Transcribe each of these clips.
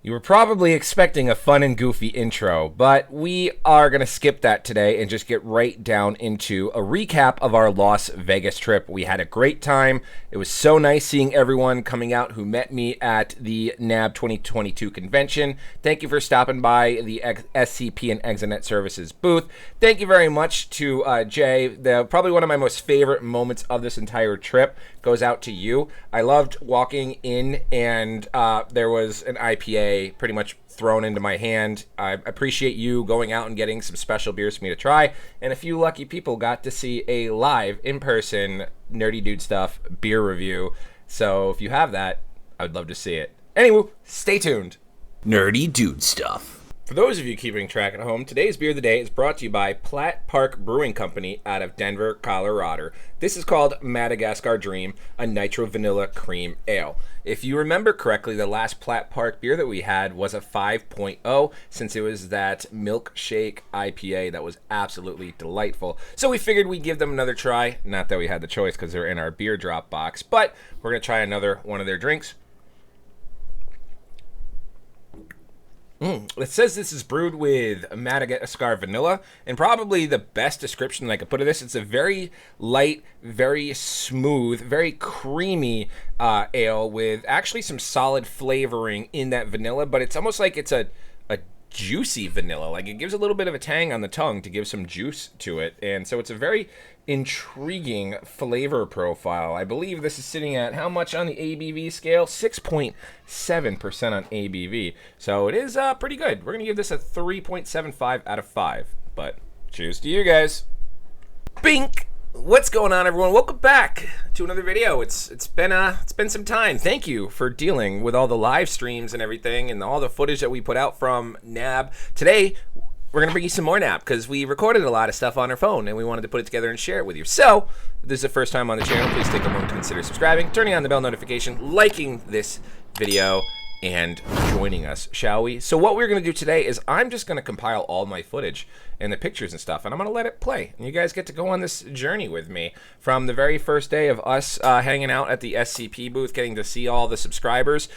You were probably expecting a fun and goofy intro, but we are going to skip that today and just get right down into a recap of our Las Vegas trip. We had a great time. It was so nice seeing everyone coming out who met me at the NAB 2022 convention. Thank you for stopping by the SCP and Exanet Services booth. Thank you very much to Jay. Probably one of my most favorite moments of this entire trip goes out to you. I loved walking in and there was an IPA pretty much thrown into my hand. I appreciate you going out and getting some special beers for me to try, and a few lucky people got to see a live, in-person Nerdy Dude Stuff beer review. So if you have that, I'd love to see it. Anyway, stay tuned. Nerdy Dude Stuff. For those of you keeping track at home, today's beer of the day is brought to you by Platt Park Brewing Company out of Denver, Colorado. This is called Madagascar Dream, a Nitro Vanilla Cream Ale. If you remember correctly, the last Platt Park beer that we had was a 5.0, since it was that milkshake IPA that was absolutely delightful. So we figured we'd give them another try. Not that we had the choice because they're in our beer drop box, but we're going to try another one of their drinks. It says this is brewed with Madagascar vanilla, and probably the best description I could put of this, it's a very light, very smooth, very creamy ale with actually some solid flavoring in that vanilla, but it's almost like it's a juicy vanilla. Like, it gives a little bit of a tang on the tongue to give some juice to it, and so it's a very intriguing flavor profile. I believe this is sitting at how much on the ABV scale? 6.7% on ABV. So it is pretty good. We're going to give this a 3.75 out of 5. But cheers to you guys. Bink! What's going on, everyone? Welcome back to another video. It's been some time. Thank you for dealing with all the live streams and everything and all the footage that we put out from NAB. Today, we're going to bring you some more NAB because we recorded a lot of stuff on our phone and we wanted to put it together and share it with you. So, if this is the first time on the channel, please take a moment to consider subscribing, turning on the bell notification, liking this video, and joining us, shall we? So what we're going to do today is I'm just going to compile all my footage and the pictures and stuff, and I'm going to let it play. And you guys get to go on this journey with me from the very first day of us hanging out at the SCP booth, getting to see all the subscribers.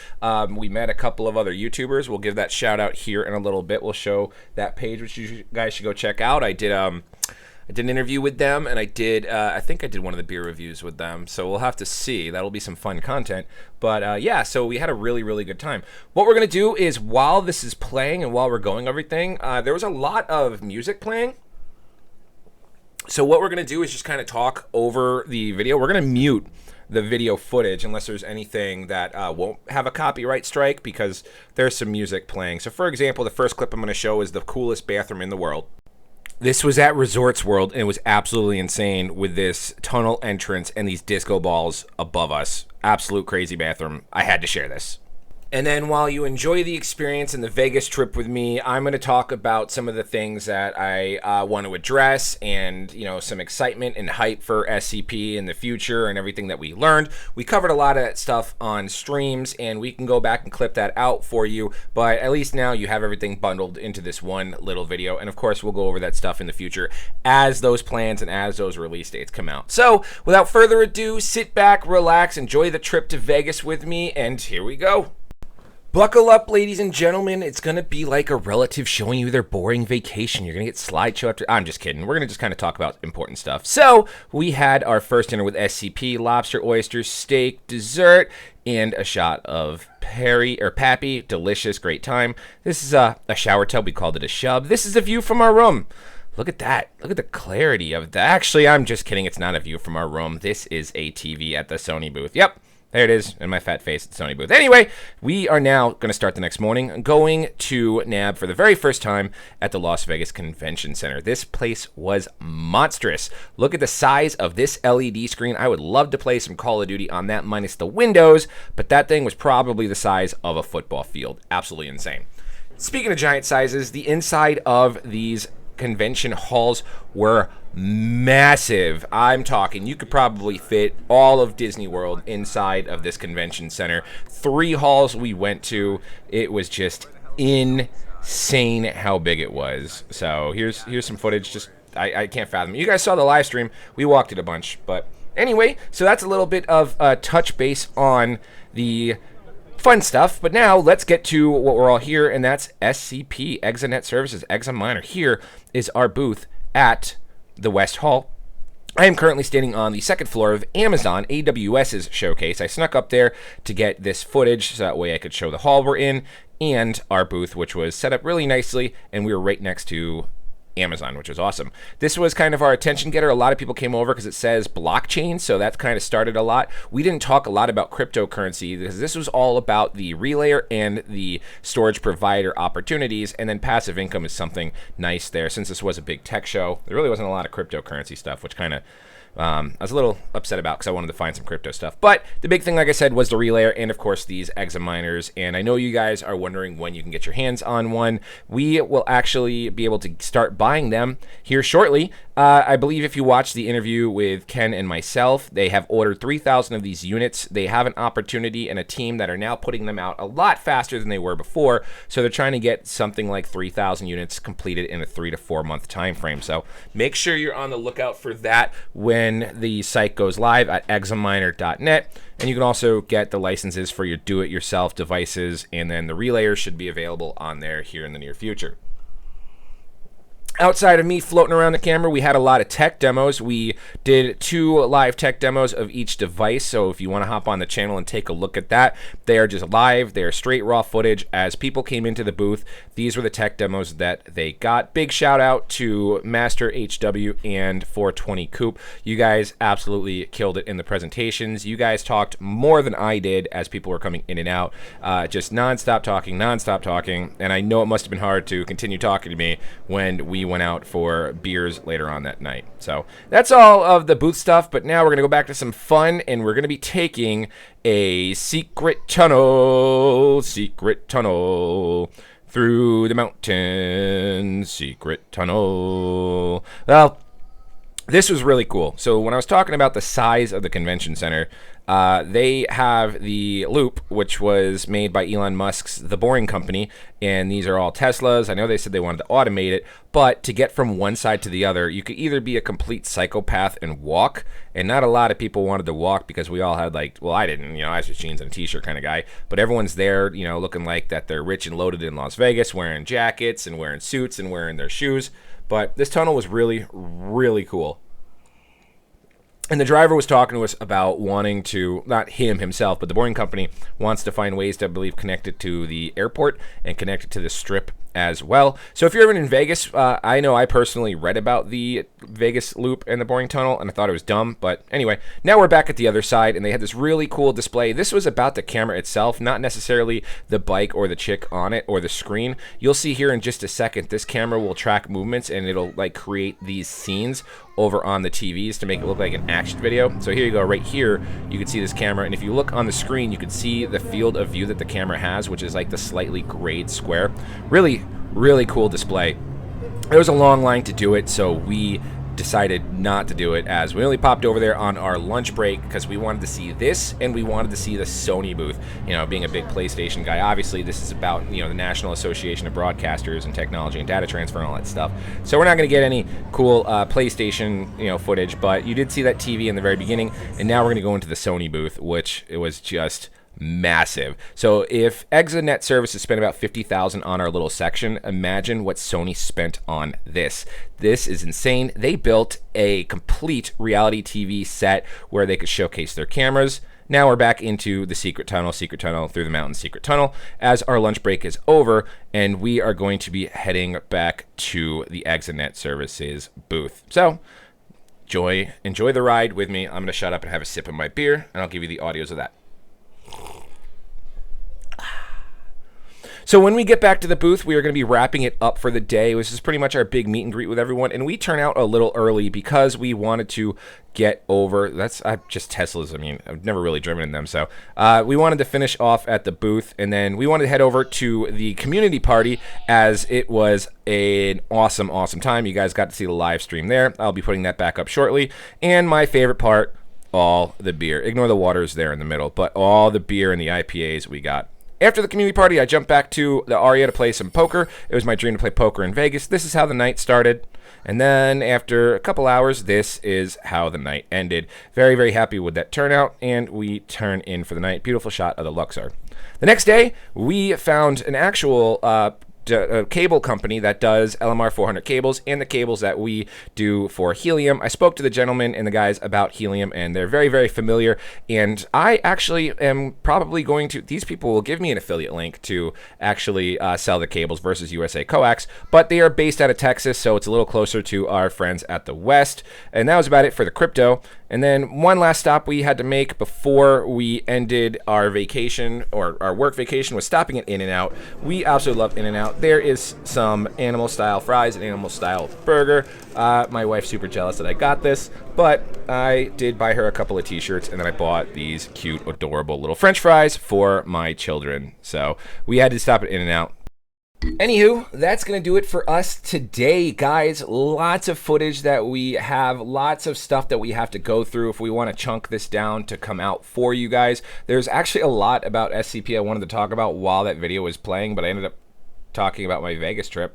We met a couple of other YouTubers. We'll give that shout out here in a little bit. We'll show that page, which you guys should go check out. I did an interview with them, and I think I did one of the beer reviews with them, so we'll have to see. That'll be some fun content. But yeah, so we had a really, really good time. What we're going to do is, while this is playing and while we're going everything, there was a lot of music playing. So what we're going to do is just kind of talk over the video. We're going to mute the video footage unless there's anything that won't have a copyright strike, because there's some music playing. So for example, the first clip I'm going to show is the coolest bathroom in the world. This was at Resorts World, and it was absolutely insane with this tunnel entrance and these disco balls above us. Absolute crazy bathroom. I had to share this. And then while you enjoy the experience and the Vegas trip with me, I'm going to talk about some of the things that I want to address and, you know, some excitement and hype for SCP in the future and everything that we learned. We covered a lot of that stuff on streams, and we can go back and clip that out for you, but at least now you have everything bundled into this one little video. And of course, we'll go over that stuff in the future as those plans and as those release dates come out. So without further ado, sit back, relax, enjoy the trip to Vegas with me, and here we go. Buckle up, ladies and gentlemen. It's going to be like a relative showing you their boring vacation. You're going to get slideshow after... I'm just kidding. We're going to just kind of talk about important stuff. So, we had our first dinner with SCP, lobster, oysters, steak, dessert, and a shot of Pappy. Delicious, great time. This is a shower tub. We called it a shub. This is a view from our room. Look at that. Look at the clarity of that. Actually, I'm just kidding. It's not a view from our room. This is a TV at the Sony booth. Yep. There it is, in my fat face at the Sony booth. Anyway, we are now going to start the next morning going to NAB for the very first time at the Las Vegas Convention Center. This place was monstrous. Look at the size of this LED screen. I would love to play some Call of Duty on that minus the windows, but that thing was probably the size of a football field. Absolutely insane. Speaking of giant sizes, the inside of these convention halls were massive. I'm talking, you could probably fit all of Disney World inside of this convention center. 3 halls we went to. It was just insane how big it was. So here's some footage. Just I can't fathom it. You guys saw the live stream. We walked it a bunch, but anyway, so that's a little bit of a touch base on the fun stuff. But now let's get to what we're all here, and that's SCP, Exanet Services, Xaminer. Here is our booth at the West Hall. I am currently standing on the second floor of Amazon AWS's showcase. I snuck up there to get this footage so that way I could show the hall we're in and our booth, which was set up really nicely, and we were right next to Amazon, which was awesome. This was kind of our attention getter. A lot of people came over because it says blockchain, so that kind of started a lot. We didn't talk a lot about cryptocurrency because this was all about the relayer and the storage provider opportunities, and then passive income is something nice there. Since this was a big tech show, there really wasn't a lot of cryptocurrency stuff, which kind of I was a little upset about because I wanted to find some crypto stuff. But the big thing, like I said, was the relayer and, of course, these Xaminers. And I know you guys are wondering when you can get your hands on one. We will actually be able to start buying them here shortly. I believe if you watch the interview with Ken and myself, they have ordered 3,000 of these units. They have an opportunity and a team that are now putting them out a lot faster than they were before. So they're trying to get something like 3,000 units completed in a 3 to 4 month time frame. So make sure you're on the lookout for that when the site goes live at xaminer.net. And you can also get the licenses for your do-it-yourself devices, and then the relayers should be available on there here in the near future. Outside of me floating around the camera, we had a lot of tech demos. We did 2 live tech demos of each device, so if you want to hop on the channel and take a look at that, they are just live. They are straight raw footage. As people came into the booth, these were the tech demos that they got. Big shout out to Master HW and 420 Coop. You guys absolutely killed it in the presentations. You guys talked more than I did as people were coming in and out. Just nonstop talking, and I know it must have been hard to continue talking to me when we went out for beers later on that night. So that's all of the booth stuff, but now we're going to go back to some fun, and we're going to be taking a secret tunnel through the mountains, secret tunnel. Well, this was really cool. So when I was talking about the size of the convention center, they have the Loop, which was made by Elon Musk's The Boring Company, and these are all Teslas. I know they said they wanted to automate it, but to get from one side to the other, you could either be a complete psychopath and walk, and not a lot of people wanted to walk because we all had well, I didn't, I was just jeans and a t-shirt kind of guy, but everyone's there, looking like that they're rich and loaded in Las Vegas, wearing jackets and wearing suits and wearing their shoes. But this tunnel was really, really cool. And the driver was talking to us about wanting to, not him himself, but the Boring Company wants to find ways to, I believe, connect it to the airport and connect it to the Strip as well. So if you're ever in Vegas, I know I personally read about the Vegas Loop and the Boring Tunnel, and I thought it was dumb. But anyway, now we're back at the other side, and they had this really cool display. This was about the camera itself, not necessarily the bike or the chick on it or the screen. You'll see here in just a second, this camera will track movements, and it'll create these scenes over on the TVs to make it look like an action video. So here you go, right here, you can see this camera, and if you look on the screen, you can see the field of view that the camera has, which is like the slightly grayed square. Really, really cool display. There was a long line to do it, so we decided not to do it, as we only popped over there on our lunch break because we wanted to see this, and we wanted to see the Sony booth. Being a big PlayStation guy, obviously this is about the National Association of Broadcasters and Technology and Data Transfer and all that stuff. So we're not going to get any cool PlayStation footage, but you did see that TV in the very beginning, and now we're going to go into the Sony booth, which it was just massive. So if Exanet Services spent about $50,000 on our little section, imagine what Sony spent on this. This is insane. They built a complete reality TV set where they could showcase their cameras. Now we're back into the secret tunnel through the mountain, secret tunnel, as our lunch break is over, and we are going to be heading back to the Exanet Services booth. So enjoy the ride with me. I'm going to shut up and have a sip of my beer, and I'll give you the audios of that. So when we get back to the booth, we are going to be wrapping it up for the day. This is pretty much our big meet and greet with everyone, and we turn out a little early because we wanted to get over. That's just Teslas. I mean, I've never really driven in them, so we wanted to finish off at the booth, and then we wanted to head over to the community party, as it was an awesome time. You guys got to see the live stream there. I'll be putting that back up shortly. And my favorite part, all the beer. Ignore the waters there in the middle, but all the beer and the IPAs we got. After the community party, I jumped back to the Aria to play some poker. It was my dream to play poker in Vegas. This is how the night started. And then after a couple hours, this is how the night ended. Very, very happy with that turnout, and we turn in for the night. Beautiful shot of the Luxor. The next day, we found an actual cable company that does LMR 400 cables and the cables that we do for Helium. I spoke to the gentleman and the guys about Helium, and they're very, very familiar. And I actually am probably going to, these people will give me an affiliate link to actually sell the cables versus USA Coax, but they are based out of Texas, so it's a little closer to our friends at the West. And that was about it for the crypto. And then one last stop we had to make before we ended our vacation, or our work vacation, was stopping at In-N-Out. We absolutely love In-N-Out. There is some animal-style fries and animal-style burger. My wife's super jealous that I got this, but I did buy her a couple of t-shirts, and then I bought these cute, adorable little French fries for my children. So we had to stop at In-N-Out. Anywho, that's going to do it for us today, guys. Lots of footage that we have, lots of stuff that we have to go through if we want to chunk this down to come out for you guys. There's actually a lot about SCP I wanted to talk about while that video was playing, but I ended up talking about my Vegas trip.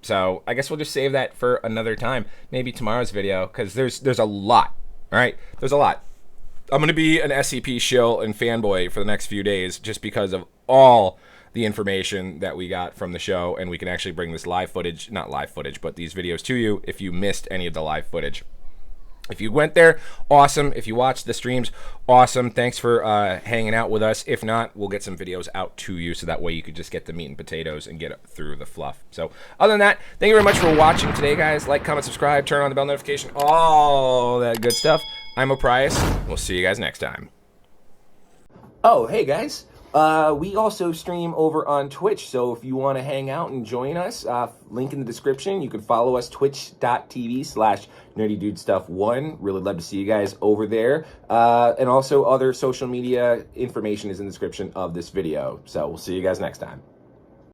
So I guess we'll just save that for another time, maybe tomorrow's video, because there's a lot, all right? There's a lot. I'm going to be an SCP shill and fanboy for the next few days just because of all the information that we got from the show, and we can actually bring this live footage, not live footage, but these videos to you if you missed any of the live footage. If you went there, awesome. If you watched the streams, awesome. Thanks for hanging out with us. If not, we'll get some videos out to you so that way you could just get the meat and potatoes and get through the fluff. So other than that, thank you very much for watching today, guys. Like, comment, subscribe, turn on the bell notification, all that good stuff. I'm O'Prius. We'll see you guys next time. Oh, hey, guys. We also stream over on Twitch, so if you want to hang out and join us, link in the description. You can follow us, twitch.tv/nerdydudestuff1. Really love to see you guys over there. And also other social media information is in the description of this video. So we'll see you guys next time.